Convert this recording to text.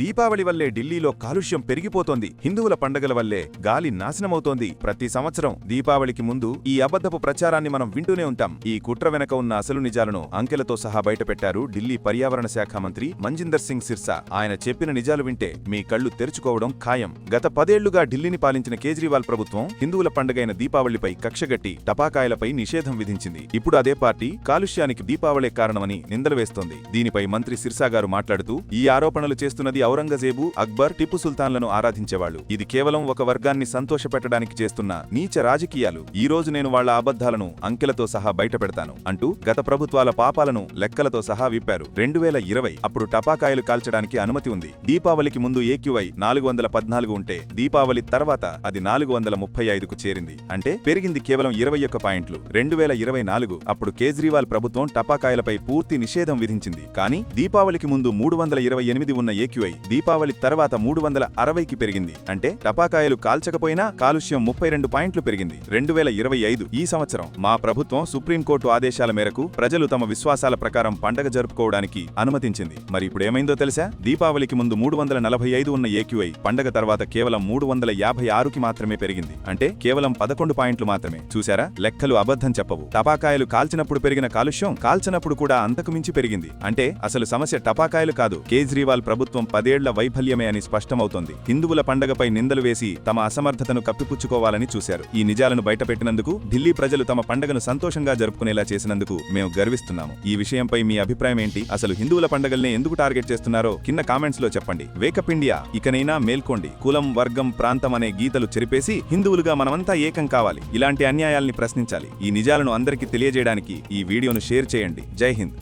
దీపావళి వల్లే ఢిల్లీలో కాలుష్యం పెరిగిపోతోంది. హిందువుల పండగల వల్లే గాలి నాశనమవుతోంది. ప్రతి సంవత్సరం దీపావళికి ముందు ఈ అబద్ధపు ప్రచారాన్ని మనం వింటూనే ఉంటాం. ఈ కుట్ర వెనక ఉన్న అసలు నిజాలను అంకెలతో సహా బయటపెట్టారు ఢిల్లీ పర్యావరణ శాఖ మంత్రి మంజిందర్ సింగ్ సిర్సా. ఆయన చెప్పిన నిజాలు వింటే మీ కళ్లు తెరుచుకోవడం ఖాయం. గత 10 ఏళ్లుగా ఢిల్లీని పాలించిన కేజ్రీవాల్ ప్రభుత్వం హిందువుల పండగైన దీపావళిపై కక్షగట్టి టపాకాయలపై నిషేధం విధించింది. ఇప్పుడు అదే పార్టీ కాలుష్యానికి దీపావళే కారణమని నిందలు వేస్తోంది. దీనిపై మంత్రి సిర్సా గారు మాట్లాడుతూ, ఈ ఆరోపణలు చేస్తున్నది ఔరంగజేబు, అక్బర్, టిప్పు సుల్తాన్లను ఆరాధించేవాళ్లు. ఇది కేవలం ఒక వర్గాన్ని సంతోషపెట్టడానికి చేస్తున్న నీచ రాజకీయాలు. ఈ రోజు నేను వాళ్ల అబద్ధాలను అంకెలతో సహా బయటపెడతాను అంటూ గత ప్రభుత్వాల పాపాలను లెక్కలతో సహా విప్పారు. 2020 అప్పుడు టపాకాయలు కాల్చడానికి అనుమతి ఉంది. దీపావళికి ముందు AQI 414 ఉంటే దీపావళి తర్వాత అది 435కు చేరింది. అంటే పెరిగింది కేవలం 21 పాయింట్లు. 2024 అప్పుడు కేజ్రీవాల్ ప్రభుత్వం టపాకాయలపై పూర్తి నిషేధం విధించింది. కానీ దీపావళికి ముందు 328 ఉన్న AQI దీపావళి తర్వాత 360కి పెరిగింది. అంటే టపాకాయలు కాల్చకపోయినా కాలుష్యం 32 పాయింట్లు పెరిగింది. 2025 ఈ సంవత్సరం మా ప్రభుత్వం సుప్రీంకోర్టు ఆదేశాల మేరకు ప్రజలు తమ విశ్వాసాల ప్రకారం పండగ జరుపుకోవడానికి అనుమతించింది. మరి ఇప్పుడేమైందో తెలుసా? దీపావళికి ముందు 345 ఉన్న AQI పండగ తర్వాత కేవలం 356కి మాత్రమే పెరిగింది. అంటే కేవలం 11 పాయింట్లు మాత్రమే. చూశారా? లెక్కలు అబద్ధం చెప్పవు. టపాకాయలు కాల్చినప్పుడు పెరిగిన కాలుష్యం కాల్చనప్పుడు కూడా అంతకు మించి పెరిగింది. అంటే అసలు సమస్య టపాకాయలు కాదు, కేజ్రీవాల్ ప్రభుత్వం 10 ఏళ్ల వైఫల్యమే అని స్పష్టమవుతోంది. హిందువుల పండగపై నిందలు వేసి తమ అసమర్థతను కప్పిపుచ్చుకోవాలని చూశారు. ఈ నిజాలను బయటపెట్టినందుకు, ఢిల్లీ ప్రజలు తమ పండగను సంతోషంగా జరుపుకునేలా చేసినందుకు మేము గర్విస్తున్నాము. ఈ విషయంపై మీ అభిప్రాయం ఏంటి? అసలు హిందువుల పండగల్నే ఎందుకు టార్గెట్ చేస్తున్నారో కింద కామెంట్స్ లో చెప్పండి. వేకప్ ఇండియా, ఇకనైనా మేల్కోండి. కులం, వర్గం, ప్రాంతం అనే గీతలు చెరిపేసి హిందువులుగా మనమంతా ఏకం కావాలి. ఇలాంటి అన్యాయాల్ని ప్రశ్నించాలి. ఈ నిజాలను అందరికీ తెలియజేయడానికి ఈ వీడియోను షేర్ చేయండి. జై హింద్.